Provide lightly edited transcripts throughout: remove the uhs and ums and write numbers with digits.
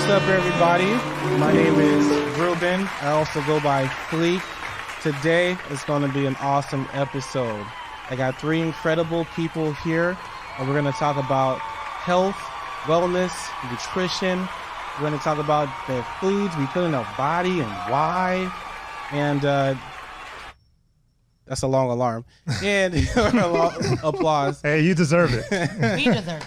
What's up, everybody? My name is Ruben. I also go by Fleek. Today is going to be an awesome episode. I got three incredible people here, and we're going to talk about health, wellness, nutrition. We're going to talk about the foods we put in our body and why. And that's a long alarm. And applause. Hey, you deserve it. We deserve it.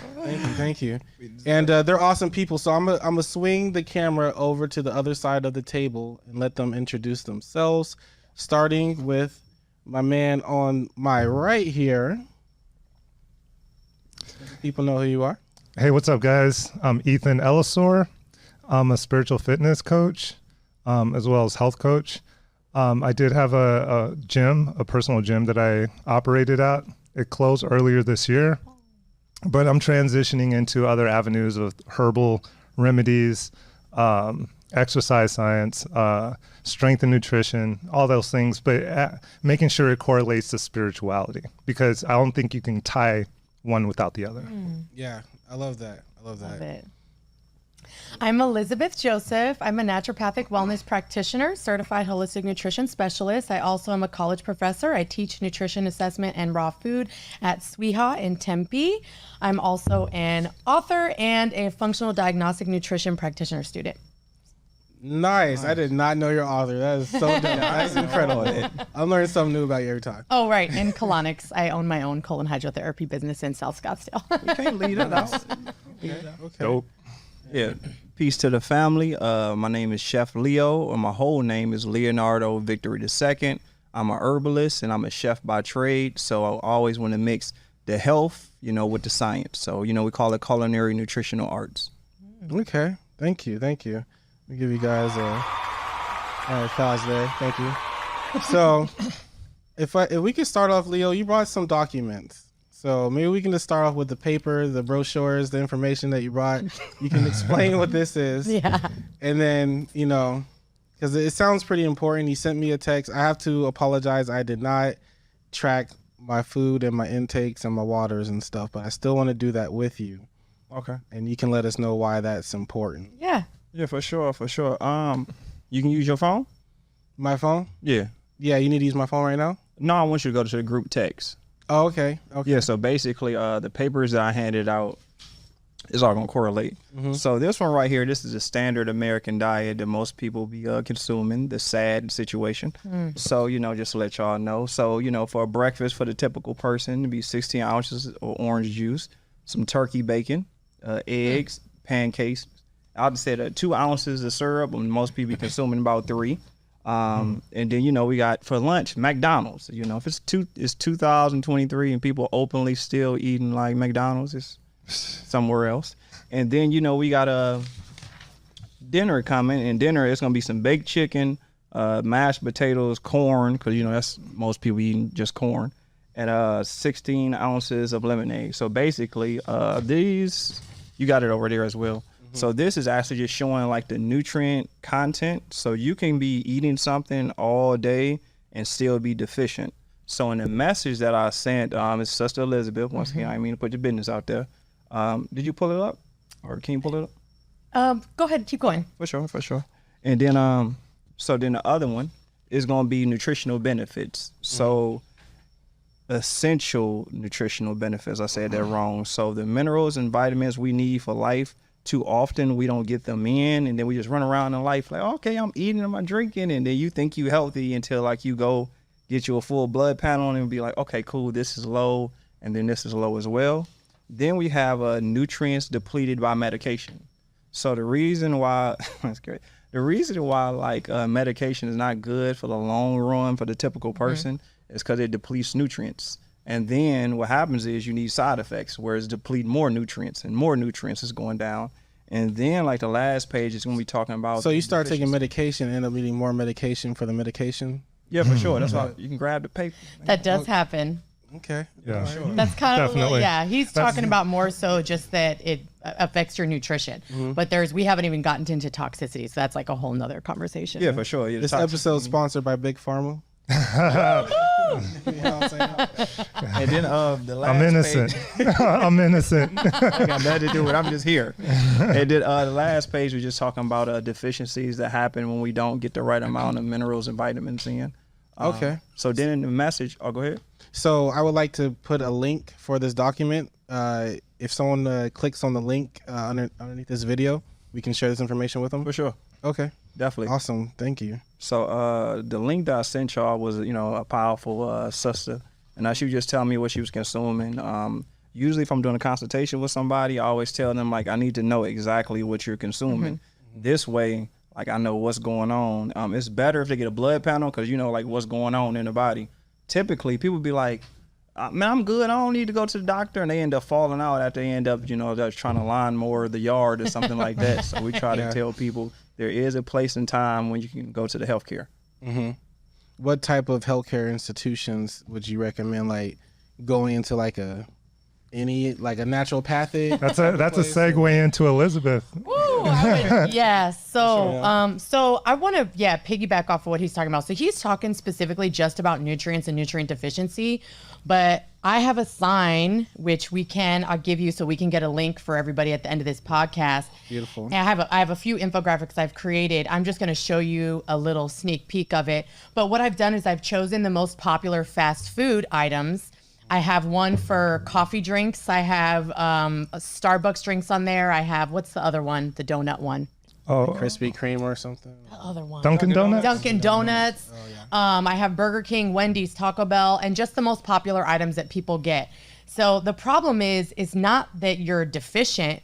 Thank you. And they're awesome people. So I'm gonna swing the camera over to the other side of the table and let them introduce themselves, starting with my man on my right here. People know who you are. Hey, what's up, guys? I'm Ethan Ellisor. I'm a spiritual fitness coach, as well as health coach. I did have a gym, a personal gym that I operated at. It closed earlier this year, but I'm transitioning into other avenues of herbal remedies, exercise science, strength and nutrition, all those things, but making sure it correlates to spirituality, because I don't think you can tie one without the other. Yeah, I love that. Love it. I'm Elizabeth Joseph. I'm a naturopathic wellness practitioner, certified holistic nutrition specialist. I also am a college professor. I teach nutrition assessment and raw food at SWIHA in Tempe. I'm also an author and a functional diagnostic nutrition practitioner student. Nice. I did not know your author. That is so dope. That's incredible. I'm learning something new about you every time. Oh, right. And colonics. I own my own colon hydrotherapy business in South Scottsdale. You can't leave it out. Okay. Dope. Yeah. Peace to the family. My name is Chef Leo, or my whole name is Leonardo Victory II. I'm an herbalist and I'm a chef by trade. So I always want to mix the health, with the science. So, we call it culinary nutritional arts. Okay. Thank you. Let me give you guys a pause there. Thank you. So if we could start off, Leo, you brought some documents. So maybe we can just start off with the paper, the brochures, the information that you brought. You can explain what this is. Yeah. And then, because it sounds pretty important. You sent me a text. I have to apologize. I did not track my food and my intakes and my waters and stuff, but I still want to do that with you. Okay. And you can let us know why that's important. Yeah. Yeah, for sure. You can use your phone? My phone? Yeah. Yeah, you need to use my phone right now? No, I want you to go to the group text. Oh, okay. Yeah, so basically the papers that I handed out is all going to correlate. Mm-hmm. So this one right here, this is a standard American diet that most people be consuming, the SAD situation. So, just to let y'all know. So, for a breakfast for the typical person, it'd be 16 ounces of orange juice, some turkey bacon, eggs, pancakes. I'll just say 2 ounces of syrup, and most people be consuming about 3. And then, we got for lunch, McDonald's. If it's 2023 and people openly still eating like McDonald's, it's somewhere else. And then, we got a dinner coming, and dinner is going to be some baked chicken, mashed potatoes, corn, because, that's most people eating just corn, and 16 ounces of lemonade. So basically, these, you got it over there as well. So this is actually just showing like the nutrient content. So you can be eating something all day and still be deficient. So in the message that I sent, it's Sister Elizabeth, once again, I mean to put your business out there. Did you pull it up? Or can you pull it up? Go ahead. Keep going. For sure. And then, so then the other one is going to be nutritional benefits. So essential nutritional benefits, I said that wrong. So the minerals and vitamins we need for life, too often we don't get them in, and then we just run around in life like, okay, I'm eating and I'm drinking, and then you think you healthy until like you go get you a full blood panel and be like, okay, cool, this is low, and then this is low as well. Then we have nutrients depleted by medication. So the reason why that's great. The reason why like medication is not good for the long run for the typical person is because it depletes nutrients. And then what happens is you need side effects, whereas deplete more nutrients, and more nutrients is going down. And then like the last page is going to be talking about. So you start taking medication and end up needing more medication for the medication? Yeah, for sure. That's why you can grab the paper. That does happen. Okay. Yeah. Sure. That's kind of, Definitely. he's talking about more so just that it affects your nutrition. But we haven't even gotten into toxicity. So that's like a whole nother conversation. Yeah, for sure. Yeah, This episode is sponsored by Big Pharma. You know what I'm saying? And then the last I'm innocent. I'm innocent. I got nothing to do with it. I'm just here. And then the last page was just talking about deficiencies that happen when we don't get the right amount of minerals and vitamins in. Okay. So then in the message, go ahead. So I would like to put a link for this document. If someone clicks on the link underneath this video, we can share this information with them. For sure. Okay. Definitely. Awesome. Thank you. So the link that I sent y'all was, a powerful sister. And she was just telling me what she was consuming. Usually if I'm doing a consultation with somebody, I always tell them, like, I need to know exactly what you're consuming. This way, like, I know what's going on. It's better if they get a blood panel because you know, like, what's going on in the body. Typically, people be like, man, I'm good. I don't need to go to the doctor. And they end up falling out after they end up, they're trying to line more the yard or something like that. So we try to tell people there is a place and time when you can go to the healthcare. What type of healthcare institutions would you recommend, like going into like a naturopathic? That's a segue into Elizabeth. So I want to piggyback off of what he's talking about. So he's talking specifically just about nutrients and nutrient deficiency, but I have a sign which I'll give you so we can get a link for everybody at the end of this podcast. Beautiful. And I have a few infographics I've created. I'm just going to show you a little sneak peek of it. But what I've done is I've chosen the most popular fast food items. I have one for coffee drinks. I have Starbucks drinks on there. I have, what's the other one? The donut one. Oh, Krispy Kreme or something. The other one. Dunkin' Donuts. Dunkin' Donuts. Oh, yeah. I have Burger King, Wendy's, Taco Bell, and just the most popular items that people get. So the problem is not that you're deficient,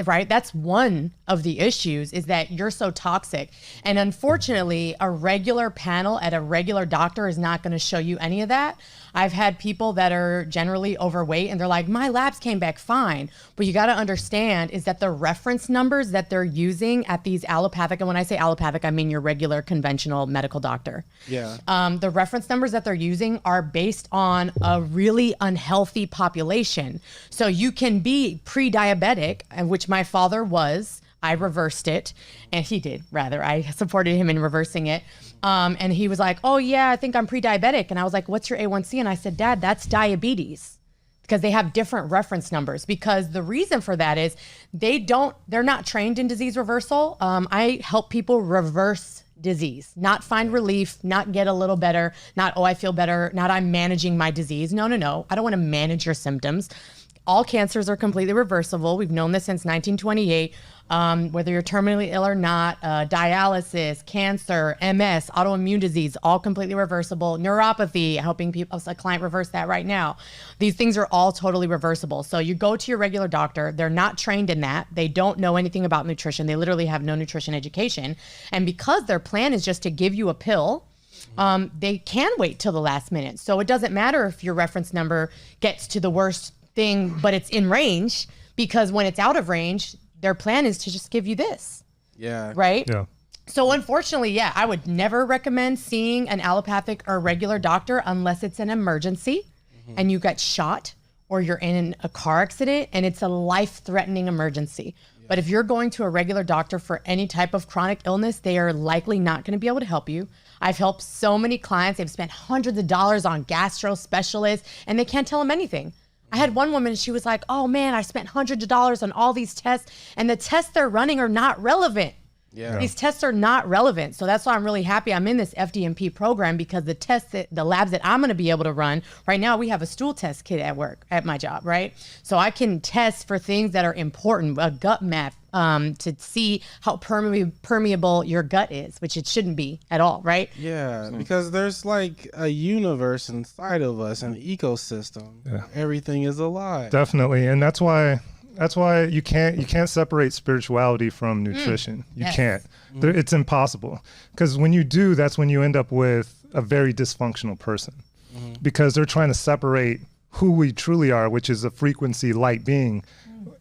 right? That's one of the issues, is that you're so toxic. And unfortunately, a regular panel at a regular doctor is not going to show you any of that. I've had people that are generally overweight and they're like, my labs came back fine. But you got to understand is that the reference numbers that they're using at these allopathic, and when I say allopathic, I mean your regular conventional medical doctor. Yeah. The reference numbers that they're using are based on a really unhealthy population. So you can be pre-diabetic, which my father was. I reversed it, and he did, rather. I supported him in reversing it. And he was like, oh, yeah, I think I'm pre-diabetic. And I was like, what's your A1C? And I said, Dad, that's diabetes, because they have different reference numbers. Because the reason for that is they're not trained in disease reversal. I help people reverse disease, not find relief, not get a little better, not, oh, I feel better, not I'm managing my disease. No. I don't want to manage your symptoms. All cancers are completely reversible. We've known this since 1928. Whether you're terminally ill or not, dialysis, cancer, MS, autoimmune disease, all completely reversible. Neuropathy, helping a client reverse that right now. These things are all totally reversible. So you go to your regular doctor. They're not trained in that. They don't know anything about nutrition. They literally have no nutrition education. And because their plan is just to give you a pill, they can wait till the last minute. So it doesn't matter if your reference number gets to the worst thing, but it's in range, because when it's out of range, their plan is to just give you this. Yeah. Right? Yeah. So unfortunately, I would never recommend seeing an allopathic or regular doctor unless it's an emergency and you got shot or you're in a car accident and it's a life-threatening emergency. Yeah. But if you're going to a regular doctor for any type of chronic illness, they are likely not going to be able to help you. I've helped so many clients. They've spent hundreds of dollars on gastro specialists and they can't tell them anything. I had one woman, she was like, oh man, I spent hundreds of dollars on all these tests and the tests they're running are not relevant. Yeah. These tests are not relevant. So that's why I'm really happy I'm in this FDMP program, because the labs that I'm going to be able to run right now, we have a stool test kit at work, at my job, right? So I can test for things that are important, a gut map, to see how permeable your gut is, which it shouldn't be at all, right? Yeah, because there's like a universe inside of us, an ecosystem. Yeah. Everything is alive. Definitely. And that's why you can't separate spirituality from nutrition. You can't. It's impossible. Because when you do, that's when you end up with a very dysfunctional person. Because they're trying to separate who we truly are, which is a frequency light being.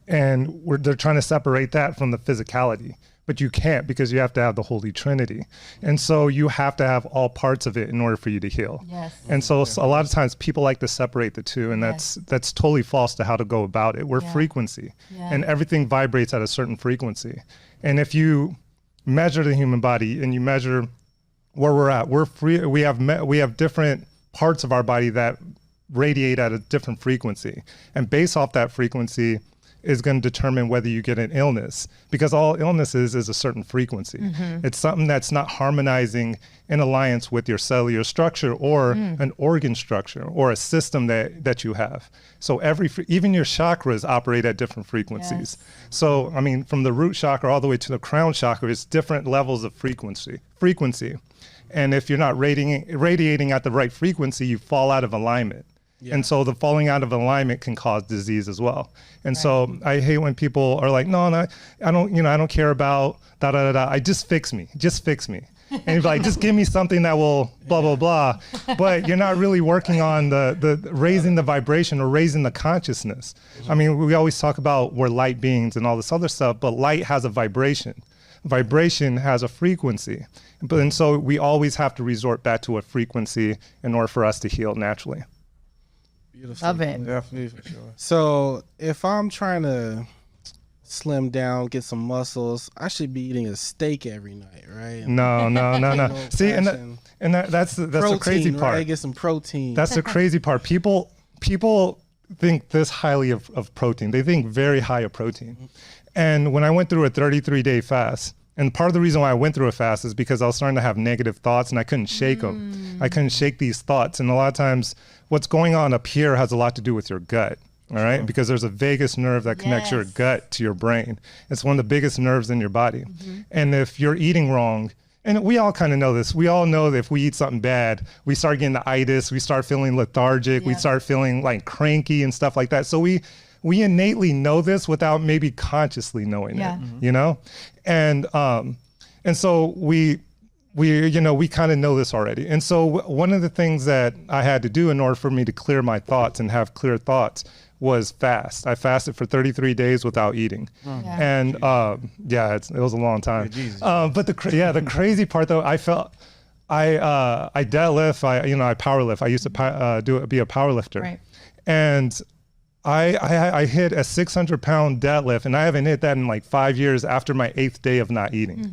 And they're trying to separate that from the physicality. But you can't, because you have to have the Holy Trinity. And so you have to have all parts of it in order for you to heal. Yes. And so a lot of times people like to separate the two, and that's totally false to how to go about it. We're frequency, and everything vibrates at a certain frequency. And if you measure the human body and you measure where we're at. We're free. We have different parts of our body that radiate at a different frequency, and based off that frequency is going to determine whether you get an illness, because all illnesses is a certain frequency. It's something that's not harmonizing in alliance with your cellular structure or an organ structure or a system that you have. So even your chakras operate at different frequencies. So, I mean, from the root chakra all the way to the crown chakra, it's different levels of frequency. And if you're not radiating at the right frequency, you fall out of alignment. And so the falling out of alignment can cause disease as well. And so I hate when people are like, no, I don't care about I just fix me. And you're like, just give me something that will blah, blah, blah. But you're not really working on the raising the vibration or raising the consciousness. I mean, we always talk about we're light beings and all this other stuff, but light has a vibration. Vibration has a frequency. And so we always have to resort back to a frequency in order for us to heal naturally. Beautiful. Love it. Definitely, for sure. So if I'm trying to slim down, get some muscles, I should be eating a steak every night, right? No. See, that's protein, the crazy part. Right? Get some protein. That's the crazy part. People think this highly of protein. They think very high of protein. And when I went through a 33-day fast, and part of the reason why I went through a fast is because I was starting to have negative thoughts and I couldn't shake them. I couldn't shake these thoughts. And a lot of times what's going on up here has a lot to do with your gut. All right. Because there's a vagus nerve that connects your gut to your brain. It's one of the biggest nerves in your body. And if you're eating wrong, and we all kind of know this, we all know that if we eat something bad, we start getting the itis, we start feeling lethargic, we start feeling like cranky and stuff like that. So we innately know this without maybe consciously knowing it, you know? And so we kind of know this already. And so one of the things that I had to do in order for me to clear my thoughts and have clear thoughts was fast. I fasted for 33 days without eating. And it was a long time. But the crazy part though, I felt, I deadlift, I power lift. I used to be a power lifter. Right. And I hit a 600-pound deadlift, and I haven't hit that in like 5 years after my 8th day of not eating.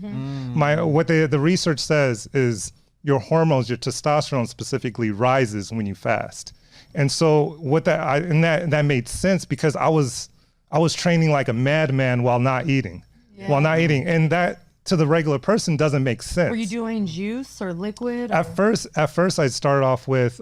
What the research says is your hormones, your testosterone specifically, rises when you fast. And so that made sense because I was training like a madman while not eating, and that to the regular person doesn't make sense. Were you doing juice or liquid? At first I started off with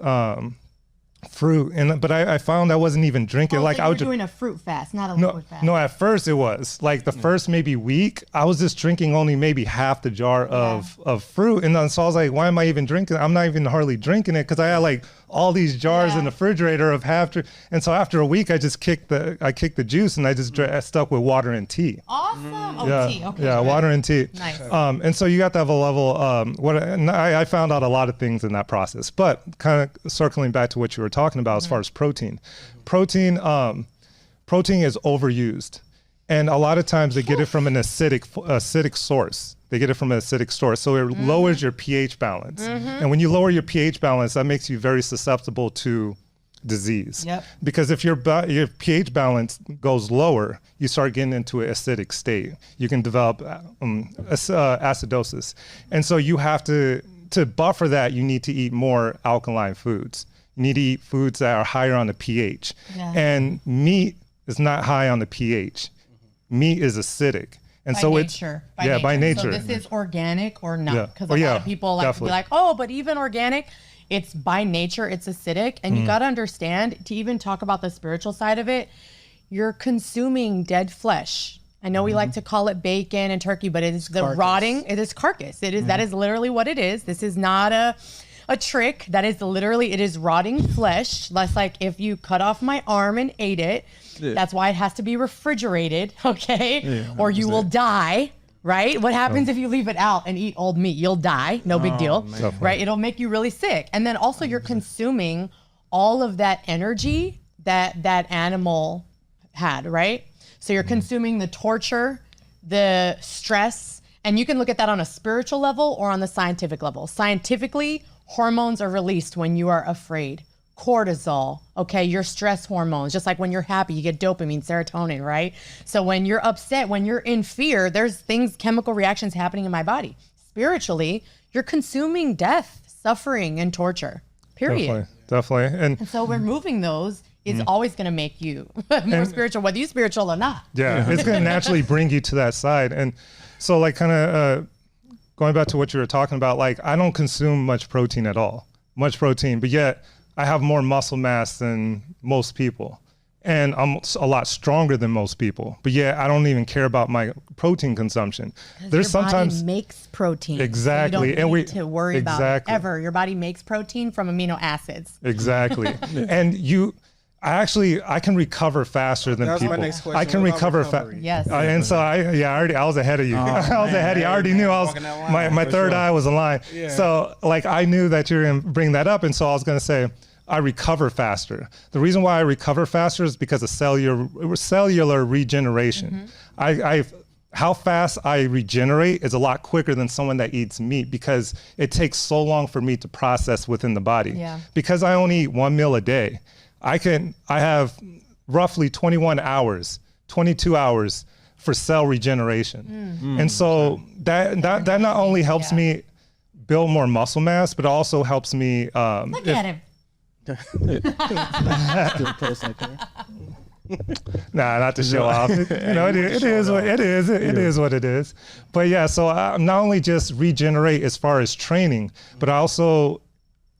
fruit, but I found I wasn't even drinking. Like I was doing a fruit fast, not a liquid fast. No, at first it was like the first maybe week I was just drinking only maybe half the jar of fruit, and then so I was like, why am I even drinking? I'm not even hardly drinking it because I had like all these jars in the refrigerator of and so after a week I just kicked the juice and I just stuck with water and tea. Awesome. Tea. Okay. Yeah, water and tea. Nice. And so you got to have a level. I found out a lot of things in that process, but kind of circling back to what you were talking about as far as protein. Protein is overused, and a lot of times they get it from an acidic source. They get it from an acidic source, so it lowers your pH balance. And when you lower your pH balance, that makes you very susceptible to disease. Because if your pH balance goes lower, you start getting into an acidic state. You can develop acidosis, and so you have to buffer that. You need to eat more alkaline foods. You need to eat foods that are higher on the pH. And meat is not high on the pH. Meat is acidic. And by nature. By nature. So this is organic or not? Because a lot of people like to be like, oh, but even organic, it's by nature, it's acidic. And you got to understand, to even talk about the spiritual side of it, you're consuming dead flesh. I know we like to call it bacon and turkey, but it is rotting. It is carcass. It is that is literally what it is. This is not a trick. That is literally, it is rotting flesh. That's like if you cut off my arm and ate it. That's why it has to be refrigerated, okay? Or you will die, right? What happens if you leave it out and eat old meat? You'll die, no big deal, right? It'll make you really sick. And then also you're consuming all of that energy that animal had, right? So you're consuming the torture, the stress, and you can look at that on a spiritual level or on the scientific level. Scientifically, hormones are released when you are afraid. Cortisol, okay, your stress hormones, just like when you're happy, you get dopamine, serotonin, right? So when you're upset, when you're in fear, there's chemical reactions happening in my body. Spiritually, you're consuming death, suffering, and torture. Period. Definitely. And so removing those is always going to make you more spiritual, whether you're spiritual or not. Yeah, it's going to naturally bring you to that side. And so like kind of going back to what you were talking about, like I don't consume much protein at all, but yet I have more muscle mass than most people. And I'm a lot stronger than most people, but yeah, I don't even care about my protein consumption. There's your body makes protein. Exactly. So you don't need to worry about it ever. Your body makes protein from amino acids. Exactly. And I can recover faster than people. My next question. I can recover faster. Yes. And so I was ahead of you. I was ahead of you. I already knew my third eye was aligned. Yeah. So like I knew that you were going to bring that up. And so I was going to say, I recover faster. The reason why I recover faster is because of cellular regeneration. How fast I regenerate is a lot quicker than someone that eats meat because it takes so long for meat to process within the body. Yeah. Because I only eat one meal a day, I have roughly 21 hours, 22 hours for cell regeneration. And so that not only helps me build more muscle mass, but also helps me. Look at him. Nah, not to show off. It is what it is. But yeah, so I not only just regenerate as far as training, but I also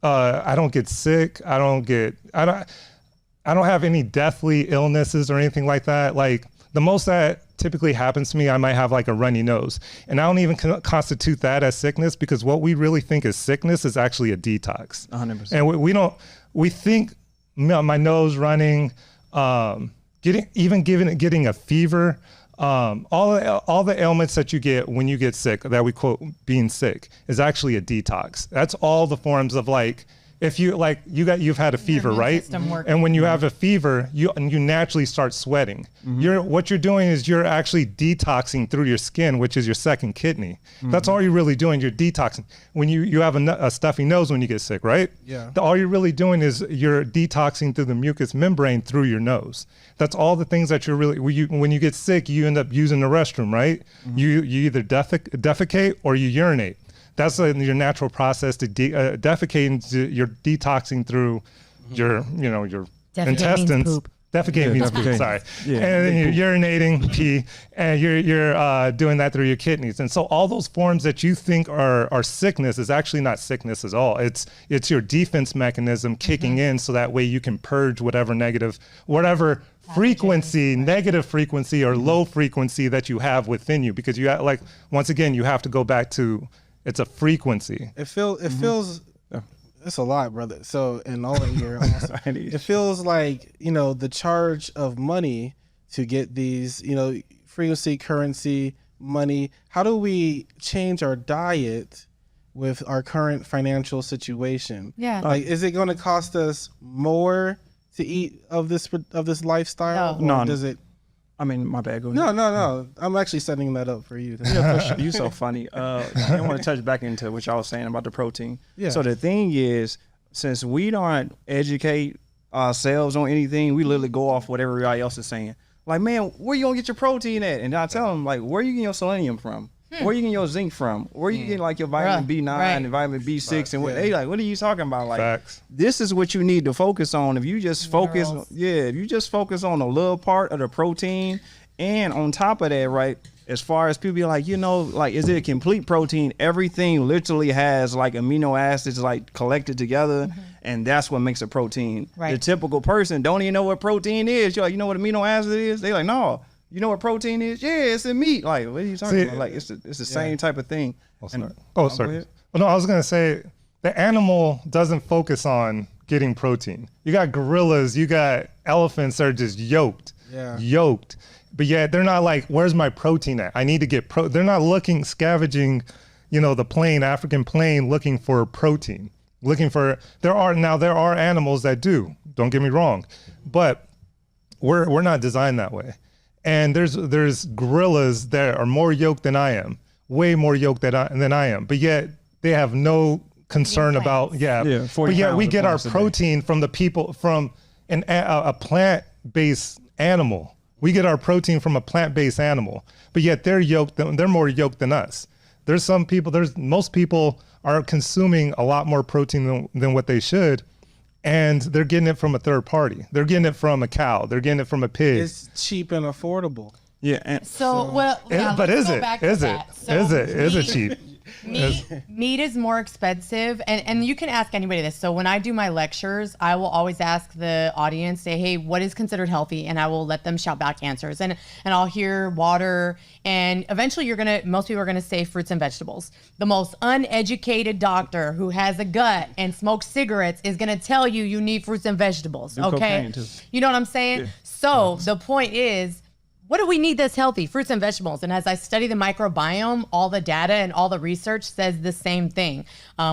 I don't get sick. I don't have any deathly illnesses or anything like that. Like the most that typically happens to me, I might have like a runny nose, and I don't even constitute that as sickness because what we really think is sickness is actually a detox. 100%. And we think my nose running, getting a fever, all the ailments that you get when you get sick, that we quote being sick, is actually a detox. That's all the forms of like, if you like you've had a fever, right? And when you have a fever, you naturally start sweating. What you're doing is you're actually detoxing through your skin, which is your second kidney. That's all you're really doing. You're detoxing. When you have a stuffy nose when you get sick, right? Yeah. All you're really doing is you're detoxing through the mucous membrane through your nose. That's all the things that you're really. When you get sick, you end up using the restroom, right? You either defecate or you urinate. That's your natural process to defecate. You're detoxing through your intestines. Defecate means poop. Sorry. Yeah. And then you're urinating, pee, and you're doing that through your kidneys. And so all those forms that you think are sickness is actually not sickness at all. It's your defense mechanism kicking in, so that way you can purge whatever negative frequency or low frequency that you have within you, because you once again you have to go back to. It's a frequency. It feels. It's a lot, brother. So, and all of your, it feels like the charge of money to get these, frequency, currency, money. How do we change our diet with our current financial situation? Yeah. Like, is it going to cost us more to eat of this lifestyle? No. Does it? I mean, my bad. Go ahead. No. I'm actually setting that up for you. Yeah, for sure. You're so funny. I want to touch back into what y'all was saying about the protein. Yeah. So the thing is, since we don't educate ourselves on anything, we literally go off what everybody else is saying. Like, man, where you gonna get your protein at? And I tell them, like, where you getting your selenium from? Where you getting your zinc from? Where you getting like your vitamin B9 and vitamin B6 and what they like? What are you talking about? Like, facts. This is what you need to focus on. If you just focus, if you just focus on a little part of the protein, and on top of that, right? As far as people be like, is it a complete protein? Everything literally has like amino acids like collected together, and that's what makes a protein. Right. The typical person don't even know what protein is. You're like, you know what amino acid is? They like, no. You know what protein is? Yeah, it's in meat. Like, what are you talking about? Like, it's the same type of thing. Sorry. Well, no, I was gonna say the animal doesn't focus on getting protein. You got gorillas, you got elephants that are just yoked. But yet they're not like, where's my protein at? I need to get They're not scavenging, the African plain looking for protein. There are animals that do. Don't get me wrong, but we're not designed that way. And there's gorillas that are more yoked than I am, way more yoked than I am. But yet they have no concern about But yet we get our protein from a plant-based animal. We get our protein from a plant-based animal. But yet they're more yoked than us. most people are consuming a lot more protein than what they should. And they're getting it from a third party. They're getting it from a cow. They're getting it from a pig. It's cheap and affordable. Yeah. And But is it? Is it cheap? Meat is more expensive, and you can ask anybody this. So when I do my lectures, I will always ask the audience, say, hey, what is considered healthy? And I will let them shout back answers. And I'll hear water, and eventually most people are gonna say fruits and vegetables. The most uneducated doctor who has a gut and smokes cigarettes is gonna tell you need fruits and vegetables. Okay. You know what I'm saying? Yeah. So the point is, what do we need that's healthy? Fruits and vegetables. And as I study the microbiome, all the data and all the research says the same thing.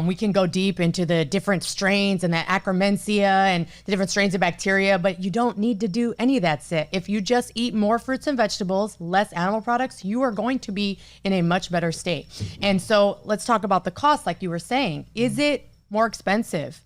We can go deep into the different strains and the Akkermansia and the different strains of bacteria, but you don't need to do any of that shit. If you just eat more fruits and vegetables, less animal products, you are going to be in a much better state. And so let's talk about the cost, like you were saying. Is it more expensive?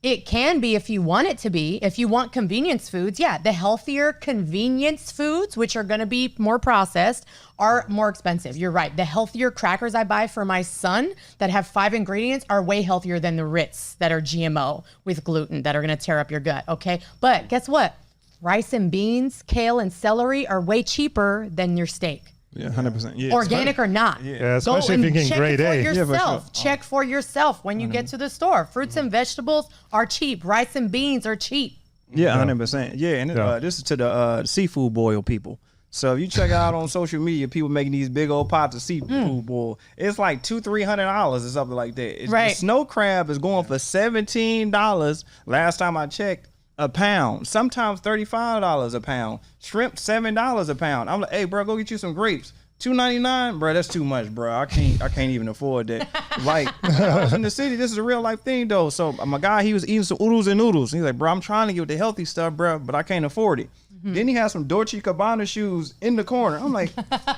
It can be if you want it to be. If you want convenience foods, yeah, the healthier convenience foods, which are going to be more processed, are more expensive. You're right. The healthier crackers I buy for my son that have 5 ingredients are way healthier than the Ritz that are GMO with gluten that are going to tear up your gut, okay? But guess what? Rice and beans, kale and celery are way cheaper than your steak. Yeah, 100%. Yeah, organic or not. Yeah, especially if you're getting grade A. Check for yourself when you get to the store. Fruits and vegetables are cheap. Rice and beans are cheap. Yeah, 100%. Yeah, and this is to the seafood boil people. So if you check out on social media, people making these big old pots of seafood boil. It's like $200-$300 or something like that. Right. The snow crab is going for $17. Last time I checked. A pound, sometimes $35 a pound. Shrimp, $7 a pound. I'm like, hey, bro, go get you some grapes. $2.99, bro. That's too much, bro. I can't even afford that. Like, I was in the city. This is a real life thing, though. So my guy, he was eating some oodles and noodles. He's like, bro, I'm trying to get the healthy stuff, bro, but I can't afford it. Mm-hmm. Then he has some Dolce & Gabbana shoes in the corner. I'm like,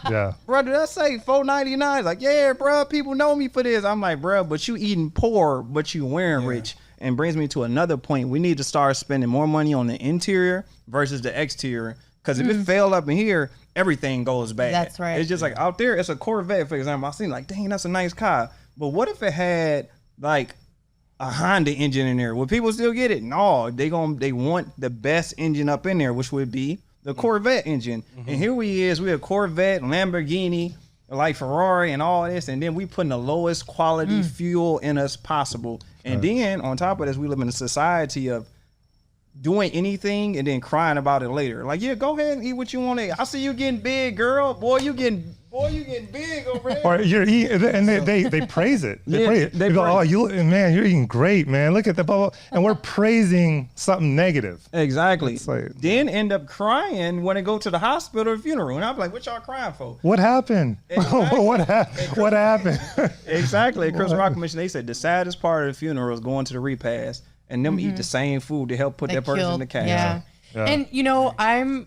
yeah, bro, did I say $4.99? He's like, yeah, bro, people know me for this. I'm like, bro, but you eating poor, but you wearing rich. And brings me to another point. We need to start spending more money on the interior versus the exterior. Because if it failed up in here, everything goes bad. That's right. It's just like out there, it's a Corvette, for example. I seen like, dang, that's a nice car. But what if it had like a Honda engine in there? Would people still get it? No, they want the best engine up in there, which would be the Corvette engine. Mm-hmm. And here we're Corvette, Lamborghini, like Ferrari and all this, and then we putting the lowest quality fuel in us possible. And then on top of this, we live in a society of doing anything and then crying about it later. Like, yeah, go ahead and eat what you want to eat. I see you getting big, girl. Boy, you getting big over there. Or you're eating, and they praise it. They praise it. They go, oh, man, you're eating great, man. Look at the bubble. And we're praising something negative. Exactly. Then end up crying when they go to the hospital or funeral. And I'm like, what y'all crying for? What happened? Exactly. What happened? Exactly. Chris Rock Commission, they said the saddest part of the funeral is going to the repast and them eat the same food to help put that person in the casket. Yeah. And you know, I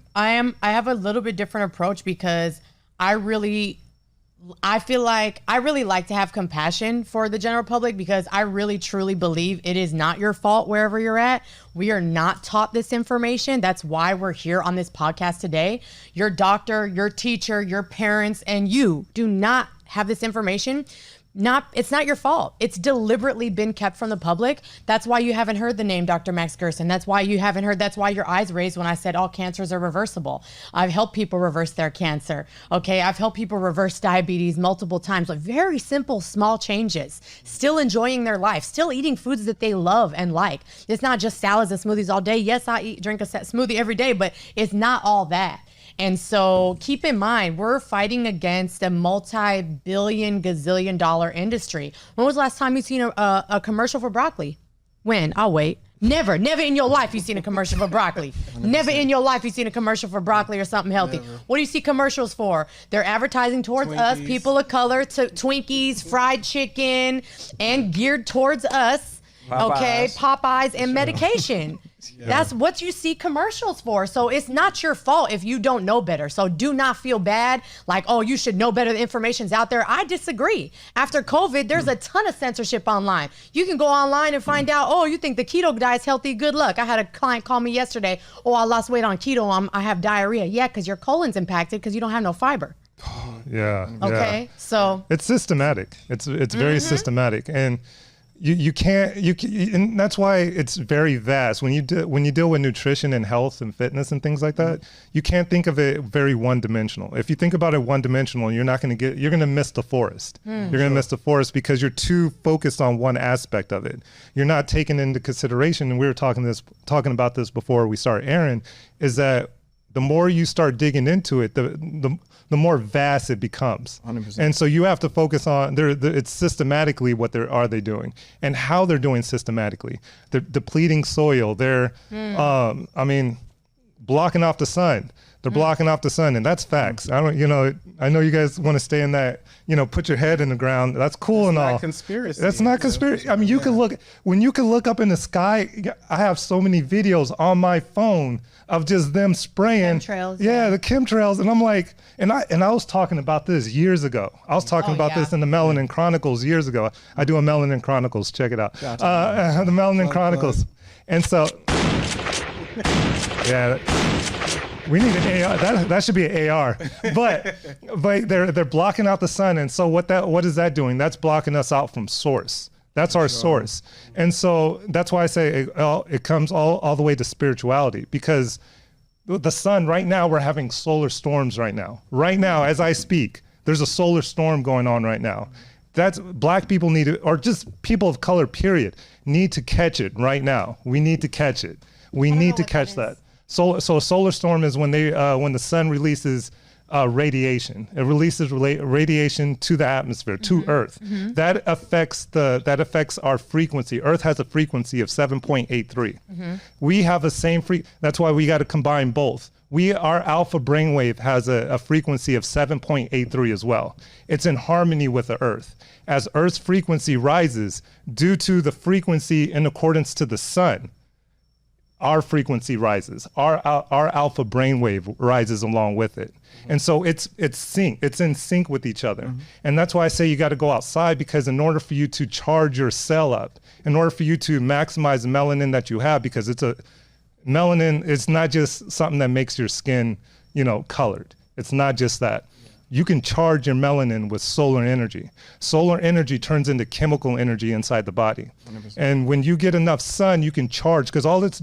have a little bit different approach because I feel like I really like to have compassion for the general public because I really truly believe it is not your fault wherever you're at. We are not taught this information. That's why we're here on this podcast today. Your doctor, your teacher, your parents, and you do not have this information. It's not your fault. It's deliberately been kept from the public. That's why you haven't heard the name Dr. Max Gerson. That's why your eyes raised when I said all cancers are reversible. I've helped people reverse their cancer. Okay. I've helped people reverse diabetes multiple times with very simple, small changes, still enjoying their life, still eating foods that they love and like. It's not just salads and smoothies all day. Yes, I drink a smoothie every day, but it's not all that. And so keep in mind, we're fighting against a multi-billion, gazillion dollar industry. When was the last time you seen a commercial for broccoli? When? I'll wait. Never in your life you've seen a commercial for broccoli. 100%. Never in your life you've seen a commercial for broccoli or something healthy. Never. What do you see commercials for? They're advertising towards us, people of color, to Twinkies, fried chicken, and geared towards us. Popeyes. Okay, Popeyes and medication. Yeah. That's what you see commercials for. So it's not your fault if you don't know better. So do not feel bad like, oh, you should know better. The information's out there. I disagree. After COVID, there's a ton of censorship online. You can go online and find out, oh, you think the keto diet's healthy? Good luck. I had a client call me yesterday. Oh, I lost weight on keto. I have diarrhea. Yeah, because your colon's impacted because you don't have no fiber. Yeah. Okay. Yeah. So It's systematic. It's very systematic, and you can't and that's why it's very vast. When you deal with nutrition and health and fitness and things like that, you can't think of it very one dimensional. If you think about it one dimensional, you're going to miss the forest. You're going to miss the forest because you're too focused on one aspect of it. You're not taking into consideration, and we were talking about this before we start airing, is that the more you start digging into it, the more vast it becomes. 100%. And so you have to focus on it's systematically what are they doing and how they're doing systematically. They're depleting soil. They're, blocking off the sun. They're blocking off the sun, and that's facts. I know you guys want to stay in that, put your head in the ground. That's cool and all. Not conspiracy. That's not conspiracy. I mean, you can look up in the sky. I have so many videos on my phone of just them spraying chemtrails. Yeah, the chemtrails, and I'm like, and I was talking about this years ago. I was talking about this in the Melanin Chronicles years ago. I do a Melanin Chronicles. Check it out. Gotcha. The Melanin Chronicles, and so yeah. We need an AR. That should be an AR. But they're blocking out the sun, and so what is that doing? That's blocking us out from source. That's our source. And so that's why I say it comes all the way to spirituality, because the sun right now, we're having solar storms right now. Right now, as I speak, there's a solar storm going on right now. That's Black people need to, or just people of color, period, need to catch it right now. We need to catch it. We need to catch that. So a solar storm is when the sun releases radiation. It releases radiation to the atmosphere, to Earth. That affects our frequency. Earth has a frequency of 7.83. We have the same that's why we got to combine both. Our alpha brainwave has a frequency of 7.83 as well. It's in harmony with the Earth. As Earth's frequency rises due to the frequency in accordance to the sun, our frequency rises. Our alpha brainwave rises along with it. And so it's in sync with each other. And that's why I say you got to go outside, because in order for you to charge your cell up, in order for you to maximize the melanin that you have, because melanin is not just something that makes your skin, colored. It's not just that. You can charge your melanin with solar energy. Solar energy turns into chemical energy inside the body. 100%. And when you get enough sun, you can charge, because all it's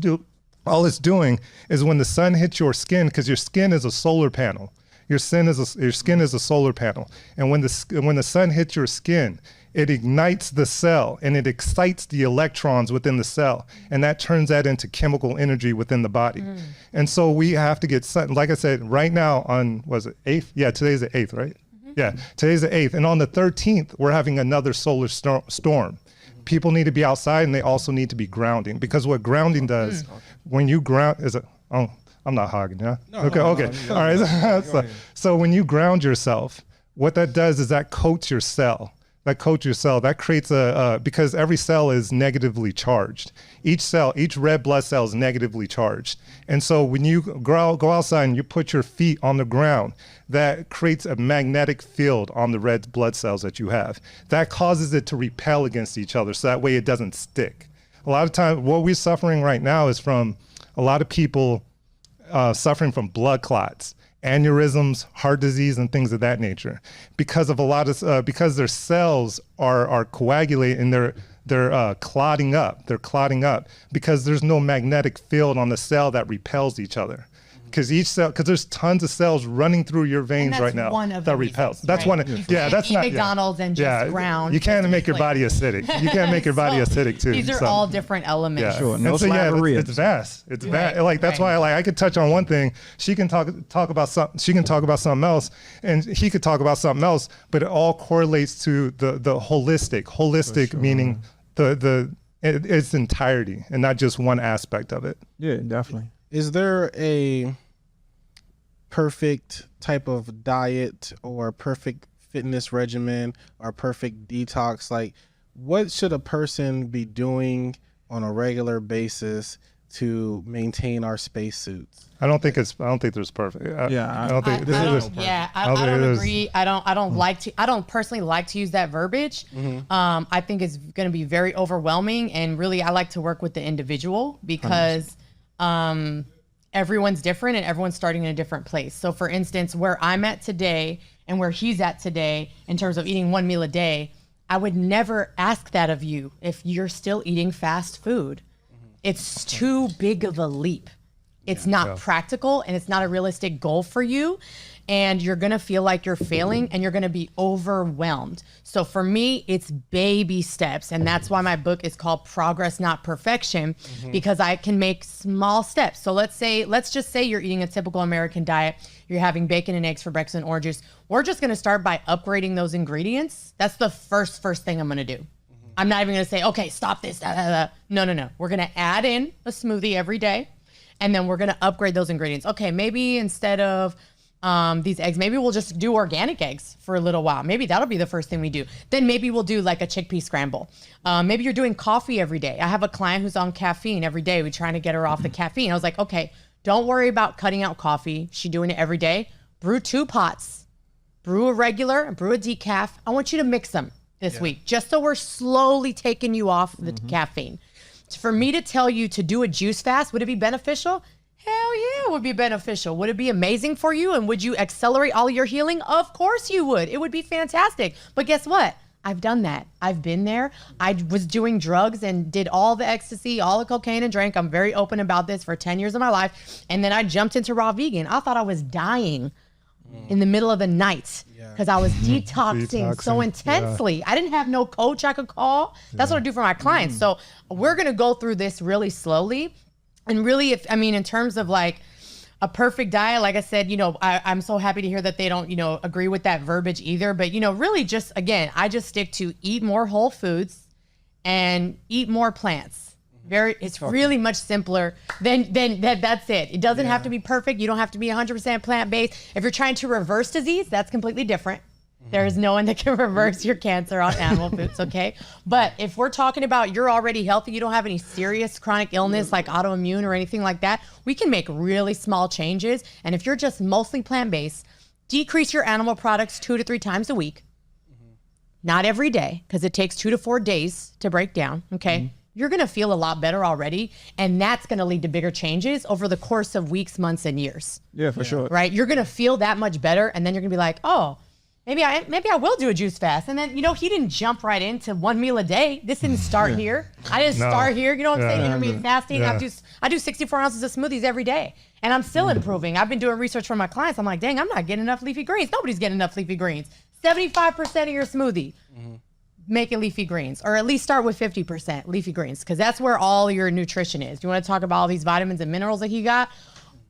doing is when the sun hits your skin, because your skin is a solar panel. Your skin is a solar panel. And when the sun hits your skin, it ignites the cell and it excites the electrons within the cell, and that turns that into chemical energy within the body. And so we have to get sun. Like I said, right now on, was it 8th? Yeah, today's the 8th, right? Yeah, today's the 8th. And on the 13th, we're having another solar storm. People need to be outside, and they also need to be grounding, because what grounding does, when you ground, I'm not hogging, yeah? No, okay. All right. So when you ground yourself, what that does is that coats your cell. That creates because every cell is negatively charged. Each red blood cell is negatively charged. And so when you go outside and you put your feet on the ground, that creates a magnetic field on the red blood cells that you have. That causes it to repel against each other, so that way it doesn't stick. A lot of times, what we're suffering right now is from a lot of people suffering from blood clots, aneurysms, heart disease, and things of that nature, because of because their cells are coagulating, and they're clotting up. They're clotting up because there's no magnetic field on the cell that repels each other. Because there's tons of cells running through your veins right now that repels. That's one. Yeah, that's not McDonald's and just ground. You can't make your body acidic. You can't make your body acidic too. These are all different elements. Yeah. Sure. No, it's vast. It's vast. Like that's why I could touch on one thing. She can talk about something. She can talk about something else, and he could talk about something else. But it all correlates to the holistic. Holistic meaning its entirety, and not just one aspect of it. Yeah, definitely. Is there a perfect type of diet or perfect fitness regimen or perfect detox? Like, what should a person be doing on a regular basis to maintain our spacesuits? I don't think there's perfect. I don't think I don't agree. I don't personally like to use that verbiage. I think it's going to be very overwhelming, and really I like to work with the individual, because everyone's different and everyone's starting in a different place. So for instance, where I'm at today and where he's at today in terms of eating one meal a day, I would never ask that of you if you're still eating fast food. It's too big of a leap. It's not practical and it's not a realistic goal for you. And you're going to feel like you're failing and you're going to be overwhelmed. So for me, it's baby steps. And that's why my book is called Progress, Not Perfection, because I can make small steps. So let's just say you're eating a typical American diet. You're having bacon and eggs for breakfast and orange juice. We're just going to start by upgrading those ingredients. That's the first thing I'm going to do. I'm not even going to say, okay, stop this. No. We're going to add in a smoothie every day. And then we're going to upgrade those ingredients. Okay, maybe instead of these eggs, maybe we'll just do organic eggs for a little while. Maybe that'll be the first thing we do. Then maybe we'll do like a chickpea scramble. Maybe you're doing coffee every day. I have a client who's on caffeine every day. We're trying to get her off the caffeine. I was like, okay, don't worry about cutting out coffee. She's doing it every day. Brew 2 pots. Brew a regular and brew a decaf. I want you to mix them this week, just so we're slowly taking you off the caffeine. For me to tell you to do a juice fast, would it be beneficial? Hell yeah, it would be beneficial. Would it be amazing for you? And would you accelerate all your healing? Of course you would. It would be fantastic. But guess what? I've done that. I've been there. I was doing drugs and did all the ecstasy, all the cocaine and drank. I'm very open about this for 10 years of my life. And then I jumped into raw vegan. I thought I was dying in the middle of the night because I was detoxing so intensely. I didn't have no coach I could call. That's what I do for my clients. So we're going to go through this really slowly. And really, in terms of like a perfect diet, like I said, I'm so happy to hear that they don't, agree with that verbiage either. But, really just, again, I just stick to eat more whole foods and eat more plants. It's really much simpler than that. That's it. It doesn't have to be perfect. You don't have to be 100% plant-based. If you're trying to reverse disease, that's completely different. There is no one that can reverse your cancer on animal foods, okay? But if we're talking about you're already healthy, you don't have any serious chronic illness like autoimmune or anything like that, we can make really small changes. And if you're just mostly plant-based, decrease your animal products 2 to 3 times a week. Not every day, because it takes 2 to 4 days to break down, okay? You're going to feel a lot better already, and that's going to lead to bigger changes over the course of weeks, months, and years. Yeah, for sure. Right? You're going to feel that much better, and then you're going to be like, oh, maybe I will do a juice fast. And then, he didn't jump right into 1 meal a day. This didn't start here. I didn't start here. You know what I'm saying? Intermittent fasting. I do 64 ounces of smoothies every day, and I'm still improving. I've been doing research for my clients. I'm like, dang, I'm not getting enough leafy greens. Nobody's getting enough leafy greens. 75% of your smoothie. Make it leafy greens, or at least start with 50% leafy greens, because that's where all your nutrition is. You want to talk about all these vitamins and minerals that he got?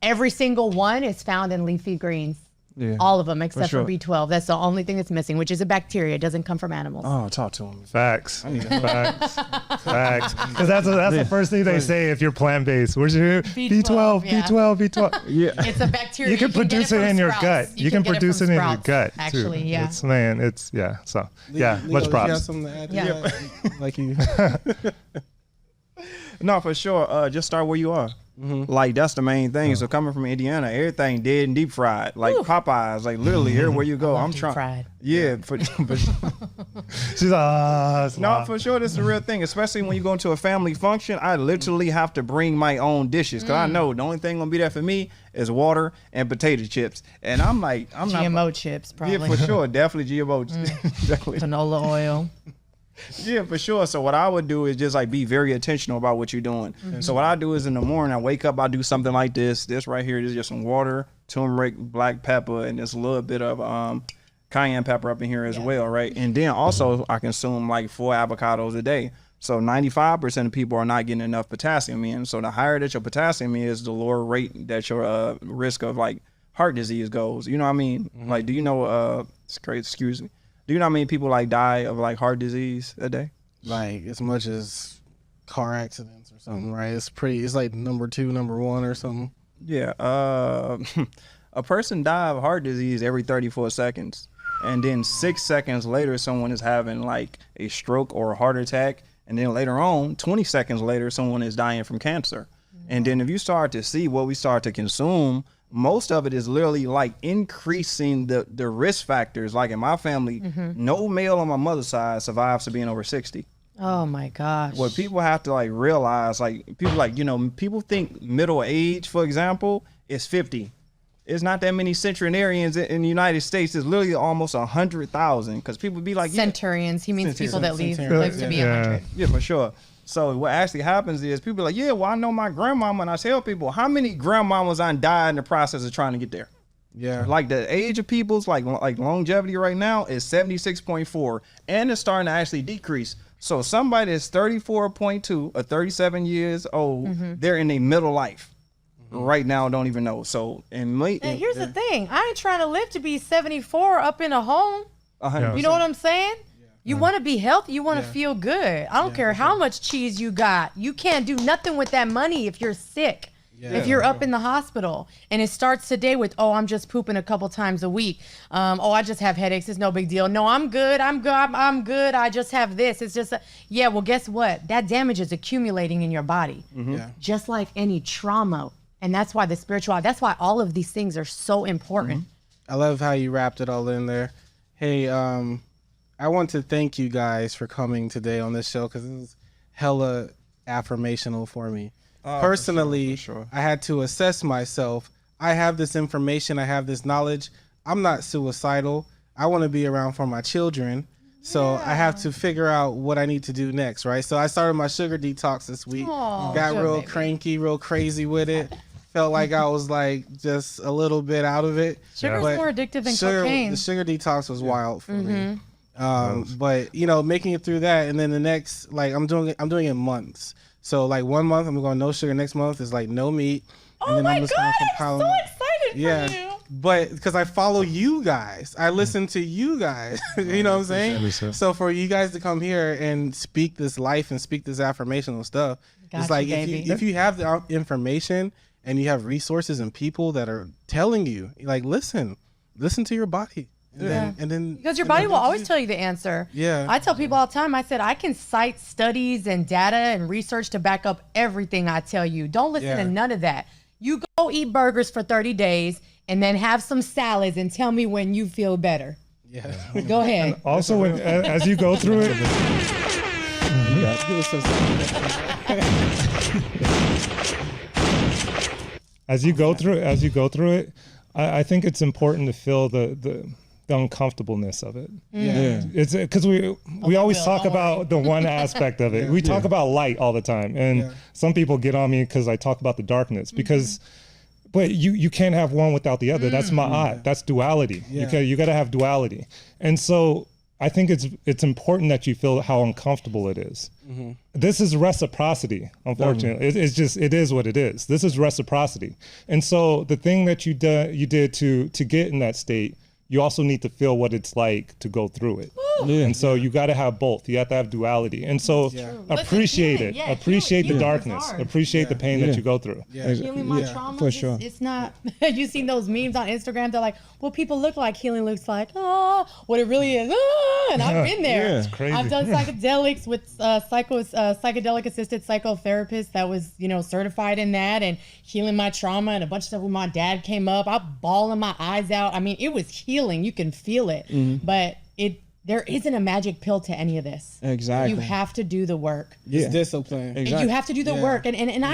Every single one is found in leafy greens. Yeah, all of them except for B12. That's the only thing that's missing, which is a bacteria. It doesn't come from animals. Oh, talk to him. Facts. Facts. Because that's the first thing they say if you're plant-based. Where's your B12? B12. Yeah. It's a bacteria. You can produce it in your gut. You can produce it in your gut. Actually, too. yeah. So, much props. You got something to add to that? Like you. No, for sure. Just start where you are. Like, that's the main thing. So coming from Indiana, everything dead and deep fried, like Popeyes, like literally everywhere you go. I'm trying. Fried. Yeah, for she's no, for sure. This is the real thing. Especially when you go into a family function, I literally have to bring my own dishes because I know the only thing gonna be there for me is water and potato chips. And I'm like, I'm GMO not chips, probably. Yeah, for sure, definitely GMO. Definitely. Canola oil. Yeah, for sure. So what I would do is just like be very intentional about what you're doing. So what I do is in the morning, I wake up, I do something like this. This right here is just some water, turmeric, black pepper, and just a little bit of cayenne pepper up in here as well, right? And then also I consume like 4 avocados a day. So 95% of people are not getting enough potassium in. So the higher that your potassium is, the lower rate that your risk of like heart disease goes. You know what I mean? Like, do you know, it's crazy, excuse me. Do you know how many people like die of like heart disease a day? Like as much as car accidents or something, right? It's like number 2, number 1 or something. Yeah. A person die of heart disease every 34 seconds. And then 6 seconds later, someone is having like a stroke or a heart attack. And then later on, 20 seconds later, someone is dying from cancer. And then if you start to see what we start to consume, most of it is literally like increasing the risk factors. Like in my family, no male on my mother's side survives to being over 60. Oh my gosh. What people have to like realize, like people like, you know, people think middle age, for example, is 50. It's not that many centenarians in the United States. It's literally almost 100,000 because people be like, Centurions. He means people that live to be 100. Yeah, for sure. So what actually happens is people are like, yeah, well, I know my grandmama, and I tell people, how many grandmamas I died in the process of trying to get there? Yeah. Like the age of people's like longevity right now is 76.4, and it's starting to actually decrease. So somebody that's 34.2 or 37 years old, they're in a middle life. Right now, don't even know. So, and here's the thing: I ain't trying to live to be 74 up in a home. 100%. You know what I'm saying? You want to be healthy. You want to feel good. I don't care how much cheese you got. You can't do nothing with that money if you're sick. If you're up in the hospital, and it starts today with, oh, I'm just pooping a couple times a week. Oh, I just have headaches. It's no big deal. No, I'm good. I'm good. I just have this. It's just, yeah. Well, guess what? That damage is accumulating in your body, just like any trauma. And that's why that's why all of these things are so important. I love how you wrapped it all in there. Hey, I want to thank you guys for coming today on this show because this is hella affirmational for me. Personally, for sure. I had to assess myself. I have this information. I have this knowledge. I'm not suicidal. I want to be around for my children. So I have to figure out what I need to do next, right? So I started my sugar detox this week. Got real cranky, real crazy with it. Felt like I was like just a little bit out of it. Sugar's more addictive than cocaine. The sugar detox was wild for me. But you know, making it through that, and then the next, like I'm doing it in months. So like 1 month I'm going no sugar. Next month is like no meat. Oh my God! I'm so excited for you. But because I follow you guys, I listen to you guys. You know what I'm saying? So for you guys to come here and speak this life and speak this affirmational stuff, it's like if you have the information and you have resources and people that are telling you, like, listen to your body. And then because your body will always tell you the answer. Yeah. I tell people all the time, I said, I can cite studies and data and research to back up everything I tell you. Don't listen to none of that. You go eat burgers for 30 days and then have some salads and tell me when you feel better. Yeah. Go ahead. And also, when as you go through it, as you go through it, I think it's important to feel the uncomfortableness of it. It's because we always talk about the one aspect of it. We talk about light all the time, and some people get on me because I talk about the darkness because. But you can't have one without the other. That's ma'at. That's duality. You got to have duality. And so I think it's important that you feel how uncomfortable it is. This is reciprocity, unfortunately. It is what it is. This is reciprocity. And so the thing that you did to get in that state, you also need to feel what it's like to go through it. And so you got to have both. You have to have duality. And so appreciate it. Appreciate the darkness. Appreciate the pain that you go through. Healing my trauma, for sure. It's not, you've seen those memes on Instagram. They're like, what people look like healing looks like, what it really is. And I've been there. It's crazy. I've done psychedelics with psychedelic assisted psychotherapist that was, certified in that and healing my trauma and a bunch of stuff when my dad came up. I'm bawling my eyes out. I mean, it was healing. You can feel it, but there isn't a magic pill to any of this. Exactly. You have to do the work. It's discipline. Exactly. You have to do the work. And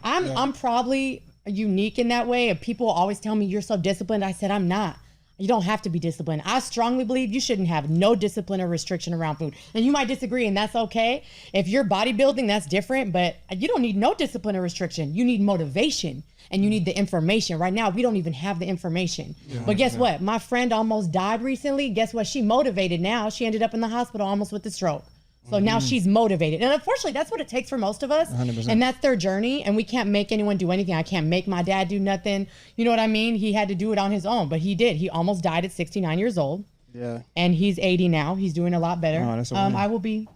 I'm probably unique in that way. People always tell me you're so disciplined. I said, I'm not. You don't have to be disciplined. I strongly believe you shouldn't have no discipline or restriction around food. And you might disagree, and that's okay. If you're bodybuilding, that's different, but you don't need no discipline or restriction. You need motivation, and you need the information. Right now, we don't even have the information. But guess what? My friend almost died recently. Guess what? She motivated now. She ended up in the hospital almost with a stroke. So now she's motivated. And unfortunately, that's what it takes for most of us. 100%. And that's their journey. And we can't make anyone do anything. I can't make my dad do nothing. You know what I mean? He had to do it on his own, but he did. He almost died at 69 years old. Yeah. And he's 80 now. He's doing a lot better. Oh, that's amazing. I will be.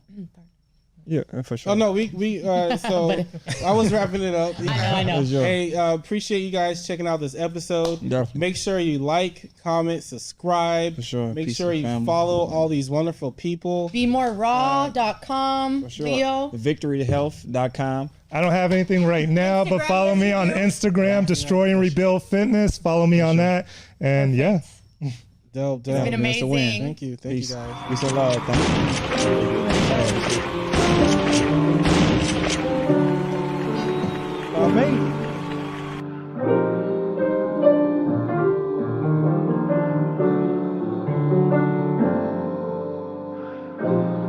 Yeah, for sure. Oh no, we so I was wrapping it up. I know. Hey, appreciate you guys checking out this episode. Definitely. Make sure you like, comment, subscribe. For sure. Make Peace sure and you family. follow all these wonderful people. BeMoreRaw.com. For sure. Leo. VictoryToHealth.com. I don't have anything right now, but follow me on Instagram, Destroy and Rebuild Fitness. Follow me on that. And Dope. It's been amazing. Thank you. Thank you guys. Peace and love. Thank you. you.